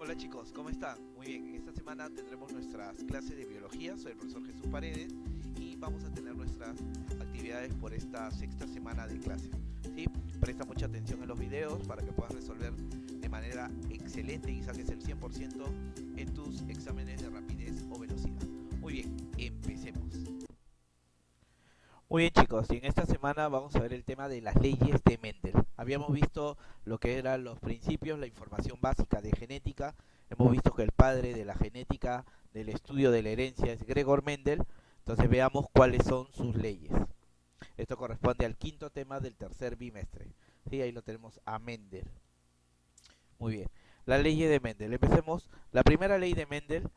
Hola chicos, ¿cómo están? Muy bien, en esta semana tendremos nuestras clases de biología. Soy el profesor Jesús Paredes y vamos a tener nuestras actividades por esta sexta semana de clase. ¿Sí? Presta mucha atención en los videos para que puedas resolver de manera excelente y saques el 100% en tus exámenes de rapidez o velocidad. Muy bien, empecemos. Muy bien chicos, y en esta semana vamos a ver el tema de las leyes de Mendel. Habíamos visto lo que eran los principios, la información básica de genética. Hemos visto que el padre de la genética, del estudio de la herencia, es Gregor Mendel. Entonces veamos cuáles son sus leyes. Esto corresponde al quinto tema del tercer bimestre. Sí, ahí lo tenemos a Mendel. Muy bien, la ley de Mendel. Empecemos. La primera ley de Mendel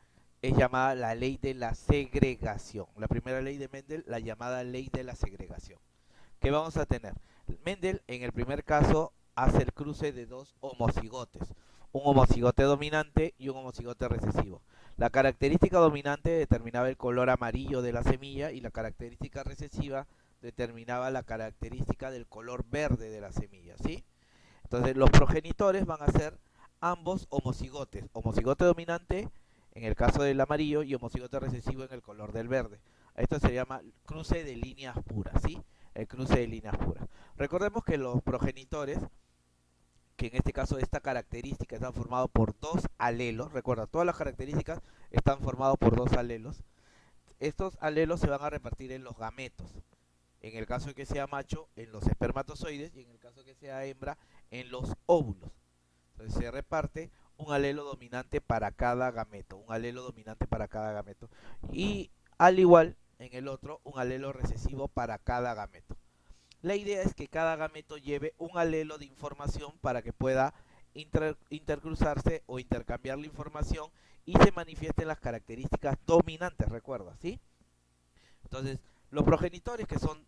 es llamada la ley de la segregación. La primera ley de Mendel, la llamada ley de la segregación. ¿Qué vamos a tener? Mendel, en el primer caso, hace el cruce de dos homocigotes, un homocigote dominante y un homocigote recesivo. La característica dominante determinaba el color amarillo de la semilla y la característica recesiva determinaba la característica del color verde de la semilla, ¿sí? Entonces los progenitores van a ser ambos homocigotes, homocigote dominante en el caso del amarillo y homocigote recesivo en el color del verde. Esto se llama cruce de líneas puras, ¿sí? El cruce de líneas puras. Recordemos que los progenitores, que en este caso esta característica están formados por dos alelos, recuerda, todas las características están formados por dos alelos. Estos alelos se van a repartir en los gametos. En el caso de que sea macho, en los espermatozoides, y en el caso de que sea hembra, en los óvulos. Entonces se reparte un alelo dominante para cada gameto, un alelo dominante para cada gameto. Y al igual, en el otro, un alelo recesivo para cada gameto. La idea es que cada gameto lleve un alelo de información para que pueda intercruzarse o intercambiar la información y se manifiesten las características dominantes, recuerda, ¿sí? Entonces, los progenitores, que son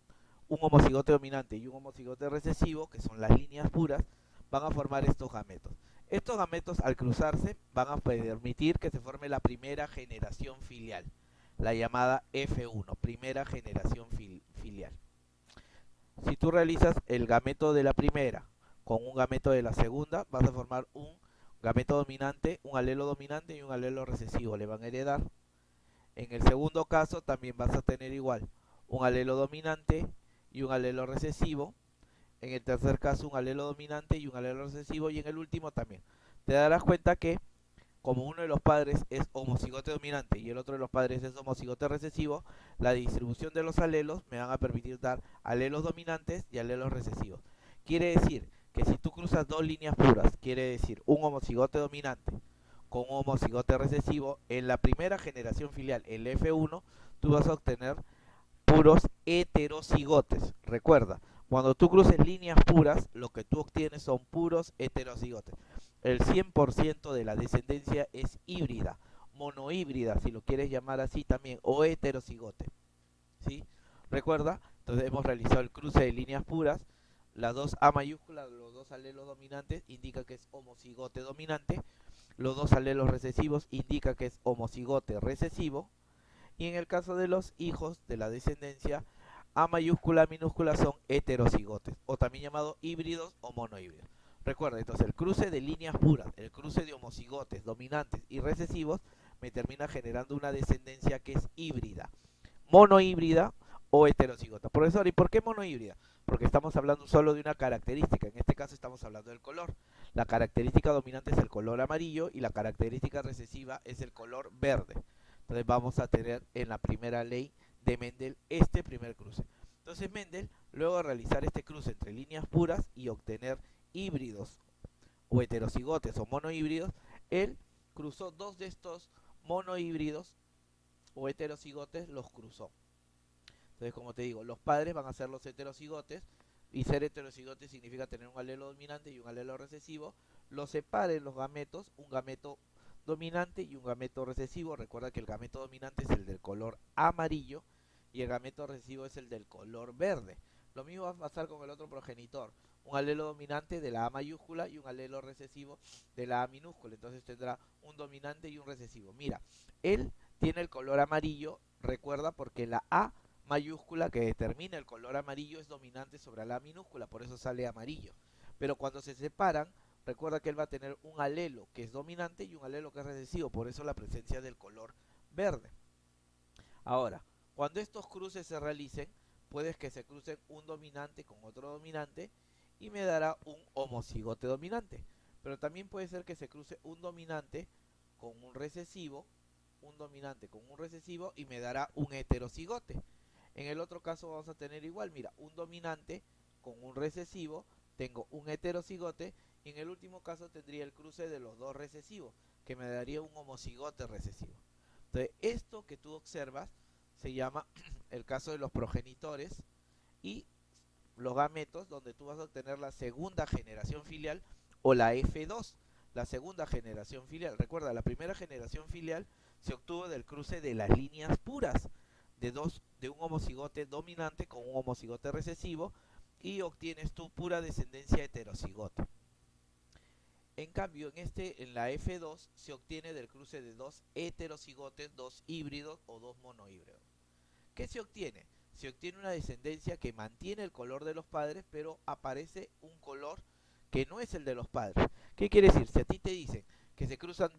un homocigote dominante y un homocigote recesivo, que son las líneas puras, van a formar estos gametos. Estos gametos, al cruzarse, van a permitir que se forme la primera generación filial, la llamada F1, primera generación filial. Si tú realizas el gameto de la primera con un gameto de la segunda, vas a formar un gameto dominante, un alelo dominante y un alelo recesivo. Le van a heredar. En el segundo caso también vas a tener igual un alelo dominante y un alelo recesivo. En el tercer caso un alelo dominante y un alelo recesivo. Y en el último también. Te darás cuenta que como uno de los padres es homocigote dominante y el otro de los padres es homocigote recesivo, la distribución de los alelos me van a permitir dar alelos dominantes y alelos recesivos. Quiere decir que si tú cruzas dos líneas puras, quiere decir un homocigote dominante con un homocigote recesivo, en la primera generación filial, el F1, tú vas a obtener puros heterocigotes. Recuerda, cuando tú cruces líneas puras, lo que tú obtienes son puros heterocigotes. El 100% de la descendencia es híbrida, monohíbrida, si lo quieres llamar así también, o heterocigote. ¿Sí? Recuerda, entonces hemos realizado el cruce de líneas puras. Las dos A mayúsculas, los dos alelos dominantes, indica que es homocigote dominante. Los dos alelos recesivos indica que es homocigote recesivo. Y en el caso de los hijos de la descendencia, A mayúscula, minúscula son heterocigotes, o también llamados híbridos o monohíbridos. Recuerda, entonces el cruce de líneas puras, el cruce de homocigotes dominantes y recesivos, me termina generando una descendencia que es híbrida, monohíbrida o heterocigota. Profesor, ¿y por qué monohíbrida? Porque estamos hablando solo de una característica, en este caso estamos hablando del color. La característica dominante es el color amarillo y la característica recesiva es el color verde. Entonces vamos a tener en la primera ley de Mendel este primer cruce. Entonces Mendel, luego de realizar este cruce entre líneas puras y obtener híbridos o heterocigotes o monohíbridos, él cruzó dos de estos monohíbridos o heterocigotes, los cruzó. Entonces, como te digo, los padres van a ser los heterocigotes, y ser heterocigote significa tener un alelo dominante y un alelo recesivo. Los separen los gametos, un gameto dominante y un gameto recesivo. Recuerda que el gameto dominante es el del color amarillo y el gameto recesivo es el del color verde. Lo mismo va a pasar con el otro progenitor, un alelo dominante de la A mayúscula y un alelo recesivo de la A minúscula. Entonces tendrá un dominante y un recesivo. Mira, él tiene el color amarillo, recuerda, porque la A mayúscula que determina el color amarillo es dominante sobre la A minúscula, por eso sale amarillo. Pero cuando se separan, recuerda que él va a tener un alelo que es dominante y un alelo que es recesivo, por eso la presencia del color verde. Ahora, cuando estos cruces se realicen, puedes que se crucen un dominante con otro dominante y me dará un homocigote dominante. Pero también puede ser que se cruce un dominante con un recesivo, y me dará un heterocigote. En el otro caso vamos a tener igual, mira, un dominante con un recesivo, tengo un heterocigote, y en el último caso tendría el cruce de los dos recesivos, que me daría un homocigote recesivo. Entonces, esto que tú observas se llama el caso de los progenitores y los gametos, donde tú vas a obtener la segunda generación filial o la F2, la segunda generación filial. Recuerda, la primera generación filial se obtuvo del cruce de las líneas puras de un homocigote dominante con un homocigote recesivo y obtienes tu pura descendencia heterocigote. En cambio, en la F2 se obtiene del cruce de dos heterocigotes, dos híbridos o dos monohíbridos. ¿Qué se obtiene? Se obtiene una descendencia que mantiene el color de los padres, pero aparece un color que no es el de los padres. ¿Qué quiere decir? Si a ti te dicen que se cruzan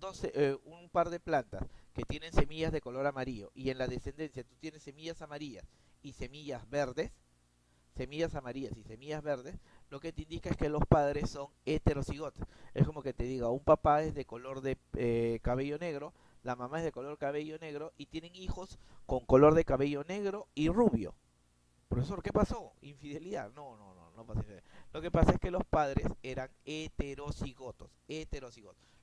un par de plantas que tienen semillas de color amarillo y en la descendencia tú tienes semillas amarillas y semillas verdes, lo que te indica es que los padres son heterocigotes. Es como que te diga, un papá es de color de cabello negro, la mamá es de color cabello negro y tienen hijos con color de cabello negro y rubio. Profesor, ¿qué pasó? Infidelidad. No pasa infidelidad. Lo que pasa es que los padres eran heterocigotos.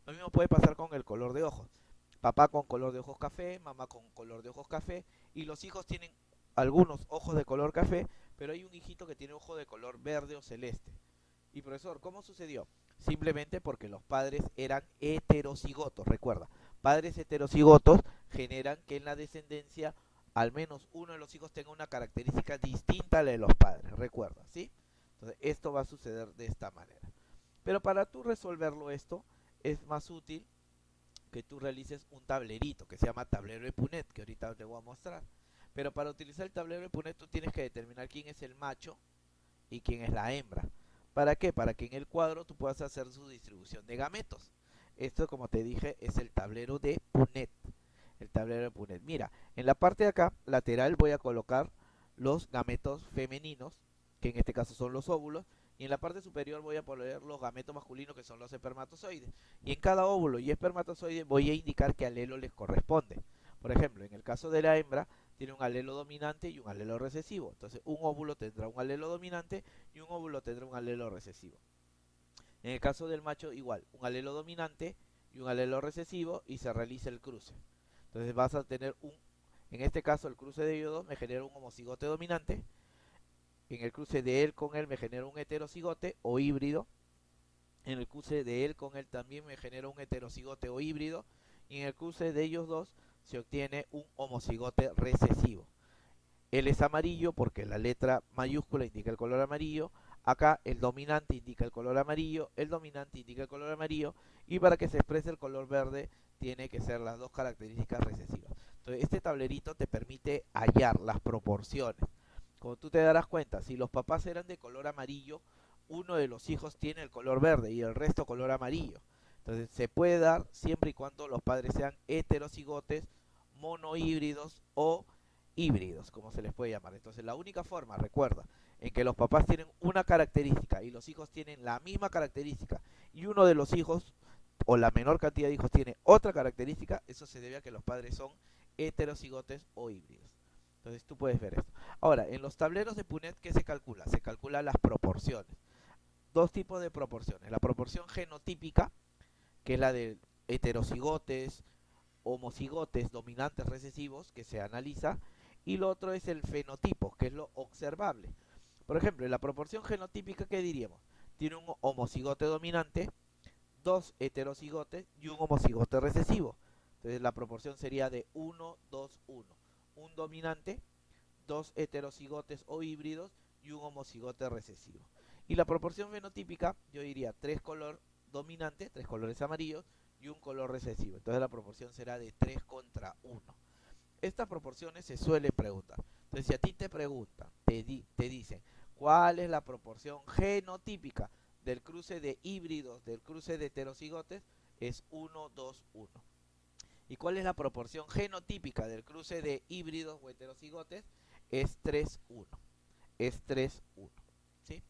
Lo mismo puede pasar con el color de ojos. Papá con color de ojos café, mamá con color de ojos café, y los hijos tienen algunos ojos de color café, pero hay un hijito que tiene ojo de color verde o celeste. Y profesor, ¿cómo sucedió? Simplemente porque los padres eran heterocigotos, recuerda. Padres heterocigotos generan que en la descendencia al menos uno de los hijos tenga una característica distinta a la de los padres, recuerda, ¿sí? Entonces esto va a suceder de esta manera. Pero para tú resolverlo esto, es más útil que tú realices un tablerito que se llama tablero de Punnett, que ahorita te voy a mostrar. Pero para utilizar el tablero de Punnett tú tienes que determinar quién es el macho y quién es la hembra. ¿Para qué? Para que en el cuadro tú puedas hacer su distribución de gametos. Esto, como te dije, es el tablero de Punnett. El tablero de Punnett. Mira, en la parte de acá, lateral, voy a colocar los gametos femeninos, que en este caso son los óvulos, y en la parte superior voy a poner los gametos masculinos, que son los espermatozoides. Y en cada óvulo y espermatozoide voy a indicar qué alelo les corresponde. Por ejemplo, en el caso de la hembra, tiene un alelo dominante y un alelo recesivo. Entonces, un óvulo tendrá un alelo dominante y un óvulo tendrá un alelo recesivo. En el caso del macho, igual, un alelo dominante y un alelo recesivo y se realiza el cruce. Entonces vas a tener en este caso el cruce de ellos dos me genera un homocigote dominante, en el cruce de él con él me genera un heterocigote o híbrido, en el cruce de él con él también me genera un heterocigote o híbrido, y en el cruce de ellos dos se obtiene un homocigote recesivo. Él es amarillo porque la letra mayúscula indica el color amarillo, acá el dominante indica el color amarillo, el dominante indica el color amarillo, y para que se exprese el color verde tiene que ser las dos características recesivas. Entonces este tablerito te permite hallar las proporciones. Como tú te darás cuenta, si los papás eran de color amarillo, uno de los hijos tiene el color verde y el resto color amarillo. Entonces se puede dar siempre y cuando los padres sean heterocigotes, monohíbridos o híbridos, como se les puede llamar. Entonces la única forma, recuerda, en que los papás tienen una característica y los hijos tienen la misma característica y uno de los hijos o la menor cantidad de hijos tiene otra característica, eso se debe a que los padres son heterocigotes o híbridos. Entonces tú puedes ver esto. Ahora, en los tableros de Punnett, ¿qué se calcula? Se calculan las proporciones. Dos tipos de proporciones. La proporción genotípica, que es la de heterocigotes, homocigotes, dominantes recesivos, que se analiza, y lo otro es el fenotipo, que es lo observable. Por ejemplo, en la proporción genotípica, ¿qué diríamos? Tiene un homocigote dominante, dos heterocigotes y un homocigote recesivo. Entonces la proporción sería de 1, 2, 1. Un dominante, dos heterocigotes o híbridos y un homocigote recesivo. Y la proporción fenotípica, yo diría 3 color dominante, 3 colores amarillos y un color recesivo. Entonces la proporción será de 3 contra 1. Estas proporciones se suelen preguntar. Entonces si a ti te preguntan, te dicen, ¿cuál es la proporción genotípica del cruce de híbridos, del cruce de heterocigotes, es 1, 2, 1. ¿Y cuál es la proporción genotípica del cruce de híbridos o heterocigotes? Es 3, 1. Es 3, 1. ¿Sí?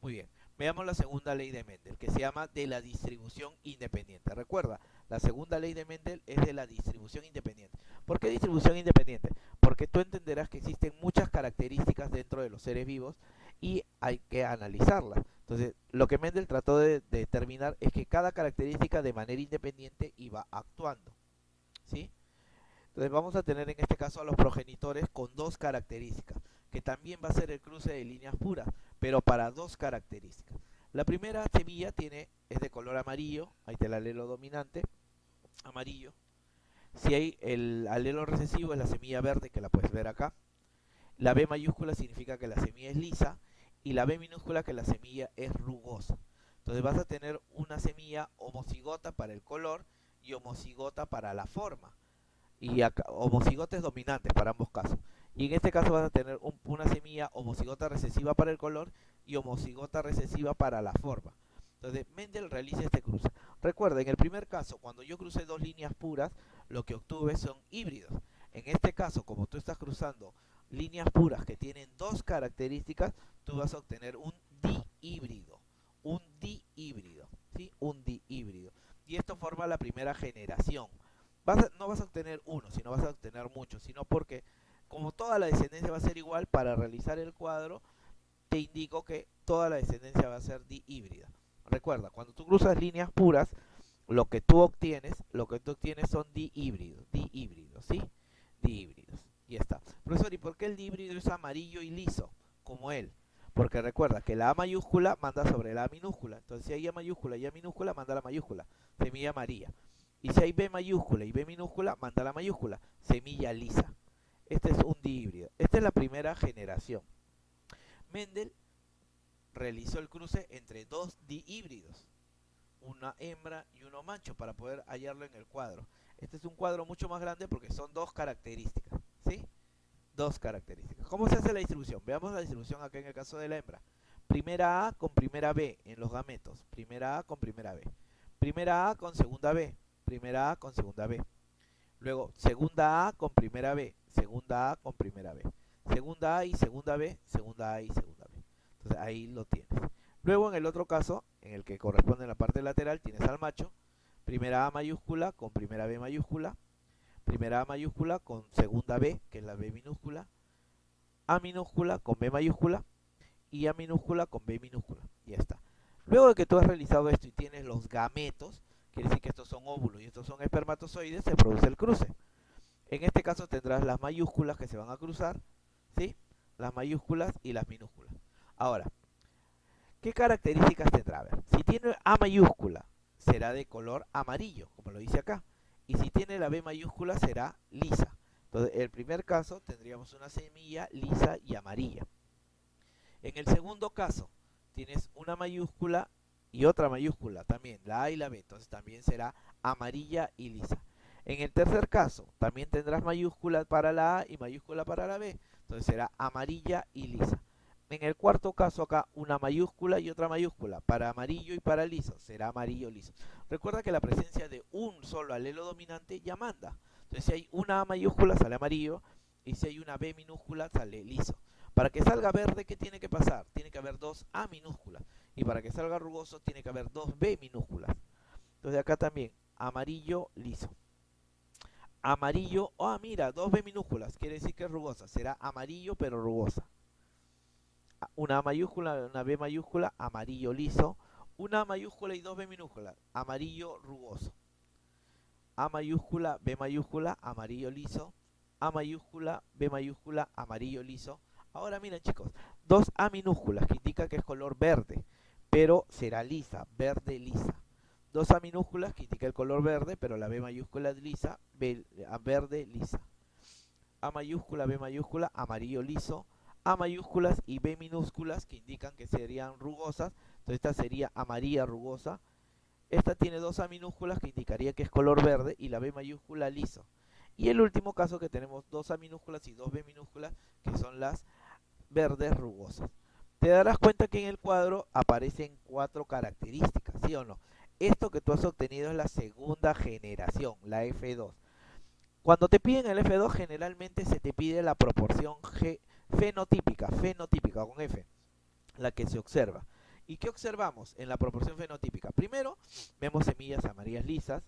Muy bien. Veamos la segunda ley de Mendel, que se llama de la distribución independiente. Recuerda, la segunda ley de Mendel es de la distribución independiente. ¿Por qué distribución independiente? Porque tú entenderás que existen muchas características dentro de los seres vivos y hay que analizarlas. Entonces, lo que Mendel trató de determinar es que cada característica de manera independiente iba actuando. ¿Sí? Entonces vamos a tener en este caso a los progenitores con dos características, que también va a ser el cruce de líneas puras, pero para dos características. La primera semilla es de color amarillo, ahí está el alelo dominante, amarillo. Si hay el alelo recesivo es la semilla verde, que la puedes ver acá. La B mayúscula significa que la semilla es lisa y la B minúscula que la semilla es rugosa. Entonces vas a tener una semilla homocigota para el color y homocigota para la forma. Y acá, homocigotes dominantes para ambos casos. Y en este caso vas a tener una semilla homocigota recesiva para el color y homocigota recesiva para la forma. Entonces Mendel realiza este cruce. Recuerda, en el primer caso, cuando yo crucé dos líneas puras, lo que obtuve son híbridos. En este caso, como tú estás cruzando líneas puras que tienen dos características, tú vas a obtener un dihíbrido. Un dihíbrido. ¿Sí? Un dihíbrido. Y esto forma la primera generación. No vas a obtener uno, sino vas a obtener muchos, sino porque como toda la descendencia va a ser igual, para realizar el cuadro te indico que toda la descendencia va a ser dihíbrida. Recuerda, cuando tú cruzas líneas puras, lo que tú obtienes son dihíbridos, ¿sí? Dihíbridos. Y está. Profesor, ¿y por qué el dihíbrido es amarillo y liso, como él? Porque recuerda que la A mayúscula manda sobre la A minúscula. Entonces si hay A mayúscula y A minúscula, manda la mayúscula. Semilla amarilla. Y si hay B mayúscula y B minúscula, manda la mayúscula. Semilla lisa. Este es un dihíbrido. Esta es la primera generación. Mendel realizó el cruce entre dos dihíbridos, una hembra y uno macho, para poder hallarlo en el cuadro. Este es un cuadro mucho más grande porque son dos características, ¿sí? Dos características. ¿Cómo se hace la distribución? Veamos la distribución acá en el caso de la hembra. Primera A con primera B en los gametos. Primera A con primera B. Primera A con segunda B. Primera A con segunda B. Luego, segunda A con primera B. Segunda A con primera B. Segunda A y segunda B. Segunda A y segunda B. Entonces ahí lo tienes. Luego en el otro caso, en el que corresponde en la parte lateral, tienes al macho. Primera A mayúscula con primera B mayúscula. Primera A mayúscula con segunda B, que es la B minúscula. A minúscula con B mayúscula. Y A minúscula con B minúscula. Y ya está. Luego de que tú has realizado esto y tienes los gametos, quiere decir que estos son óvulos y estos son espermatozoides, se produce el cruce. En este caso tendrás las mayúsculas que se van a cruzar, ¿sí? Las mayúsculas y las minúsculas. Ahora, ¿qué características tendrá? A ver, si tiene A mayúscula, será de color amarillo, como lo dice acá. Y si tiene la B mayúscula, será lisa. Entonces, en el primer caso tendríamos una semilla lisa y amarilla. En el segundo caso, tienes una mayúscula y otra mayúscula también, la A y la B, entonces también será amarilla y lisa. En el tercer caso, también tendrás mayúscula para la A y mayúscula para la B, entonces será amarilla y lisa. En el cuarto caso acá, una mayúscula y otra mayúscula, para amarillo y para liso, será amarillo liso. Recuerda que la presencia de un solo alelo dominante ya manda. Entonces si hay una A mayúscula sale amarillo y si hay una B minúscula sale liso. Para que salga verde, ¿qué tiene que pasar? Tiene que haber dos A minúsculas. Y para que salga rugoso, tiene que haber dos B minúsculas. Entonces acá también, amarillo liso. Amarillo, mira, dos B minúsculas, quiere decir que es rugosa. Será amarillo pero rugosa. Una A mayúscula, una B mayúscula, amarillo liso. Una A mayúscula y dos B minúsculas, amarillo rugoso. A mayúscula, B mayúscula, amarillo liso. A mayúscula, B mayúscula, amarillo liso. Ahora miren chicos, dos A minúsculas que indica que es color verde, pero será lisa, verde lisa. Dos A minúsculas que indica el color verde, pero la B mayúscula es lisa, verde lisa. A mayúscula, B mayúscula, amarillo liso. A mayúsculas y B minúsculas que indican que serían rugosas, entonces esta sería amarilla rugosa. Esta tiene dos A minúsculas que indicaría que es color verde y la B mayúscula liso. Y el último caso que tenemos dos A minúsculas y dos B minúsculas que son las verdes rugosas. te darás cuenta que en el cuadro aparecen 4 características, ¿sí o no? Esto que tú has obtenido es la segunda generación, la F2. Cuando te piden el F2, generalmente se te pide la proporción fenotípica con F, la que se observa. ¿Y qué observamos en la proporción fenotípica? Primero, vemos semillas amarillas lisas,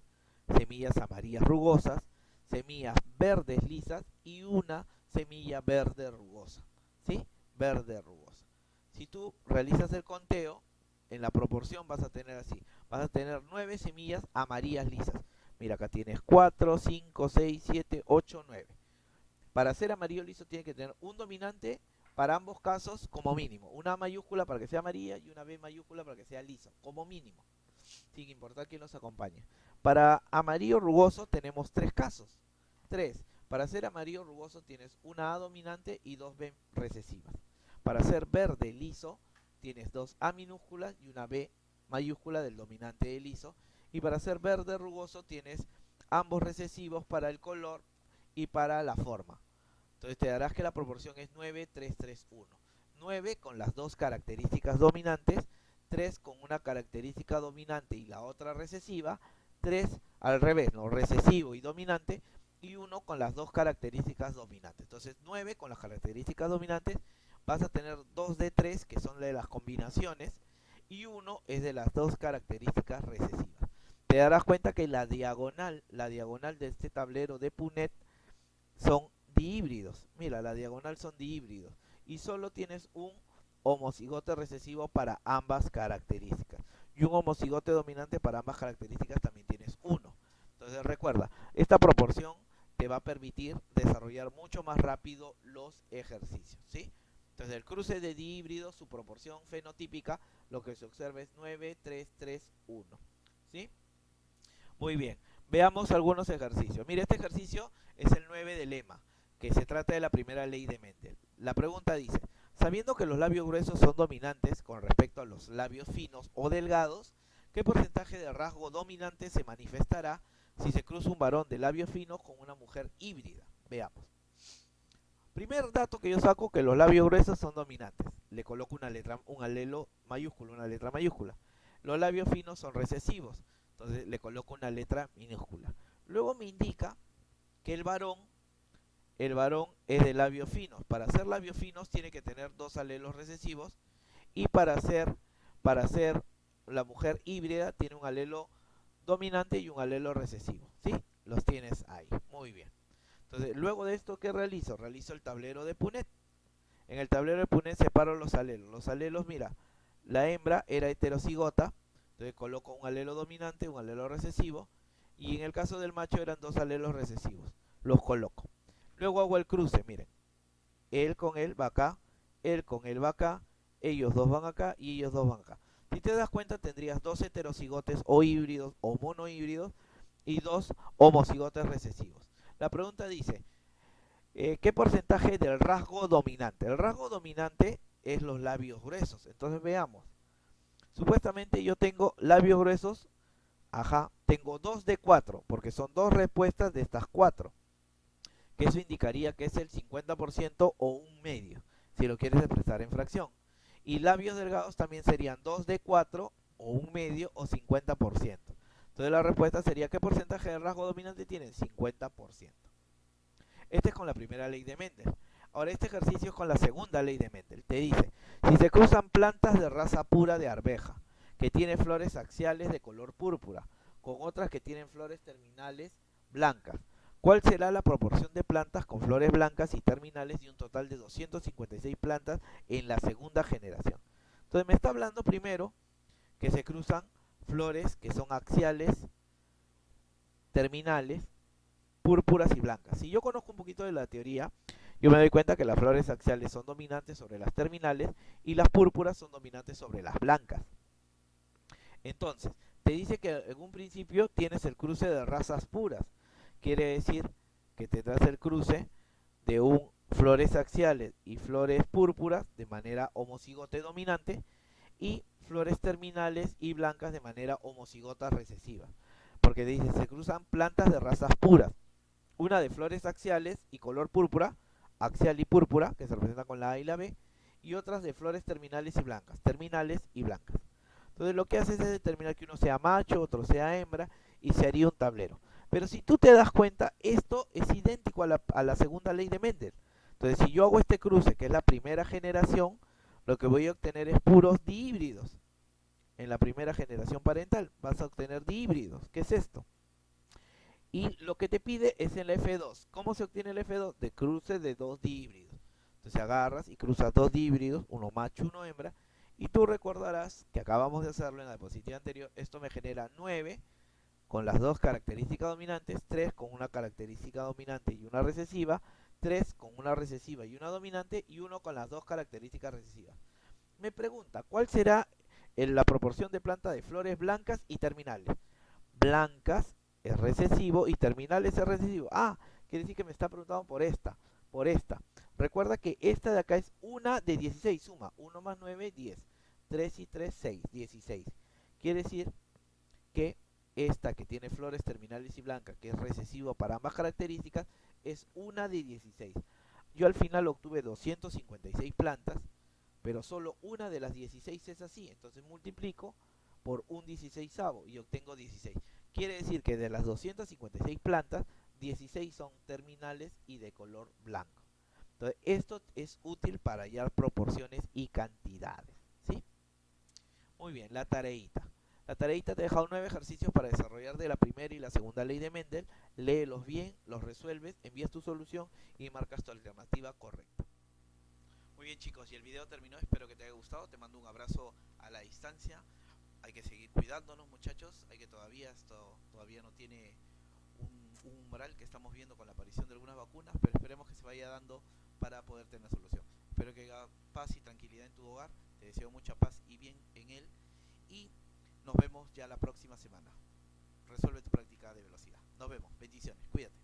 semillas amarillas rugosas, semillas verdes lisas y una semilla verde rugosa. ¿Sí? Verde rugosa. Si tú realizas el conteo, en la proporción vas a tener así. Vas a tener 9 semillas amarillas lisas. Mira, acá tienes 4, 5, 6, 7, 8, 9. Para ser amarillo liso tiene que tener un dominante para ambos casos como mínimo. Una A mayúscula para que sea amarilla y una B mayúscula para que sea liso, como mínimo. Sin importar quién nos acompañe. Para amarillo rugoso tenemos 3 casos. 3. Para ser amarillo rugoso tienes una A dominante y 2 B recesivas. Para ser verde liso tienes 2 A minúsculas y una B mayúscula del dominante de liso. Y para ser verde rugoso tienes ambos recesivos para el color y para la forma. Entonces te darás que la proporción es 9, 3, 3, 1. 9 con las dos características dominantes, 3 con una característica dominante y la otra recesiva, 3 al revés, no, recesivo y dominante, y 1 con las dos características dominantes. Entonces 9 con las características dominantes, vas a tener 2 de 3 que son de las combinaciones y 1 es de las dos características recesivas. Te darás cuenta que la diagonal de este tablero de Punnett son dihíbridos. Mira, la diagonal son dihíbridos. Y solo tienes un homocigote recesivo para ambas características. Y un homocigote dominante para ambas características también tienes uno. Entonces recuerda, esta proporción te va a permitir desarrollar mucho más rápido los ejercicios, ¿sí? Entonces el cruce de dihíbridos, su proporción fenotípica, lo que se observa es 9, 3, 3, 1. ¿Sí? Muy bien, veamos algunos ejercicios. Mire, este ejercicio es el 9 de lema, que se trata de la primera ley de Mendel. La pregunta dice, sabiendo que los labios gruesos son dominantes con respecto a los labios finos o delgados, ¿qué porcentaje de rasgo dominante se manifestará si se cruza un varón de labios finos con una mujer híbrida? Veamos. Primer dato que yo saco, que los labios gruesos son dominantes. Le coloco una letra, un alelo mayúsculo, una letra mayúscula. Los labios finos son recesivos, entonces le coloco una letra minúscula. Luego me indica que el varón es de labios finos. Para ser labios finos tiene que tener dos alelos recesivos y para ser la mujer híbrida tiene un alelo dominante y un alelo recesivo. ¿Sí? Los tienes ahí. Muy bien. Entonces, luego de esto, ¿qué realizo? Realizo el tablero de Punnett. En el tablero de Punnett separo los alelos. Los alelos, mira, la hembra era heterocigota, entonces coloco un alelo dominante, un alelo recesivo, y en el caso del macho eran dos alelos recesivos. Los coloco. Luego hago el cruce, miren. Él con él va acá, él con él va acá, ellos dos van acá y ellos dos van acá. Si te das cuenta, tendrías dos heterocigotes o híbridos o monohíbridos y dos homocigotes recesivos. La pregunta dice, ¿qué porcentaje del rasgo dominante? El rasgo dominante es los labios gruesos. Entonces veamos. Supuestamente yo tengo labios gruesos, ajá, tengo 2 de 4, porque son dos respuestas de estas 4. Que eso indicaría que es el 50% o un medio, si lo quieres expresar en fracción. Y labios delgados también serían 2 de 4 o un medio o 50%. Entonces la respuesta sería, ¿qué porcentaje de rasgo dominante tienen? 50%. Este es con la primera ley de Mendel. Ahora este ejercicio es con la segunda ley de Mendel. Te dice, si se cruzan plantas de raza pura de arveja, que tiene flores axiales de color púrpura, con otras que tienen flores terminales blancas, ¿cuál será la proporción de plantas con flores blancas y terminales de un total de 256 plantas en la segunda generación? Entonces me está hablando primero que se cruzan flores que son axiales, terminales, púrpuras y blancas. Si yo conozco un poquito de la teoría, yo me doy cuenta que las flores axiales son dominantes sobre las terminales y las púrpuras son dominantes sobre las blancas. Entonces, te dice que en un principio tienes el cruce de razas puras. Quiere decir que tendrás el cruce de un flores axiales y flores púrpuras de manera homocigote dominante y flores terminales y blancas de manera homocigota recesiva. Porque dice, se cruzan plantas de razas puras. Una de flores axiales y color púrpura, axial y púrpura, que se representa con la A y la B, y otras de flores terminales y blancas. Terminales y blancas. Entonces lo que haces es determinar que uno sea macho, otro sea hembra, y se haría un tablero. Pero si tú te das cuenta, esto es idéntico a la segunda ley de Mendel. Entonces si yo hago este cruce, que es la primera generación, lo que voy a obtener es puros dihíbridos. En la primera generación parental vas a obtener dihíbridos. ¿Qué es esto? Y lo que te pide es el F2. ¿Cómo se obtiene el F2? De cruce de dos dihíbridos. Entonces agarras y cruzas dos dihíbridos, uno macho, uno hembra, y tú recordarás que acabamos de hacerlo en la diapositiva anterior. Esto me genera 9 con las dos características dominantes, 3 con una característica dominante y una recesiva, 3 con una recesiva y una dominante, y 1 con las dos características recesivas. Me pregunta, ¿cuál será la proporción de planta de flores blancas y terminales? Blancas es recesivo y terminales es recesivo. Ah, quiere decir que me está preguntando por esta, por esta. Recuerda que esta de acá es una de 16, suma 1 más 9, 10. 3 y 3, 6, 16. Quiere decir que esta que tiene flores terminales y blancas, que es recesivo para ambas características, es una de 16. Yo al final obtuve 256 plantas, pero solo una de las 16 es así. Entonces multiplico por un 16avo y obtengo 16. Quiere decir que de las 256 plantas, 16 son terminales y de color blanco. Entonces esto es útil para hallar proporciones y cantidades, ¿sí? Muy bien, la tareita. La tareita te ha dejado 9 ejercicios para desarrollar de la primera y la segunda ley de Mendel. Léelos bien, los resuelves, envías tu solución y marcas tu alternativa correcta. Muy bien, chicos, y el video terminó. Espero que te haya gustado. Te mando un abrazo a la distancia. Hay que seguir cuidándonos, muchachos. Hay que esto todavía no tiene un umbral que estamos viendo con la aparición de algunas vacunas, pero esperemos que se vaya dando para poder tener solución. Espero que haya paz y tranquilidad en tu hogar. Te deseo mucha paz y bien en él. Y nos vemos ya la próxima semana. Resuelve tu práctica de velocidad. Nos vemos. Bendiciones. Cuídate.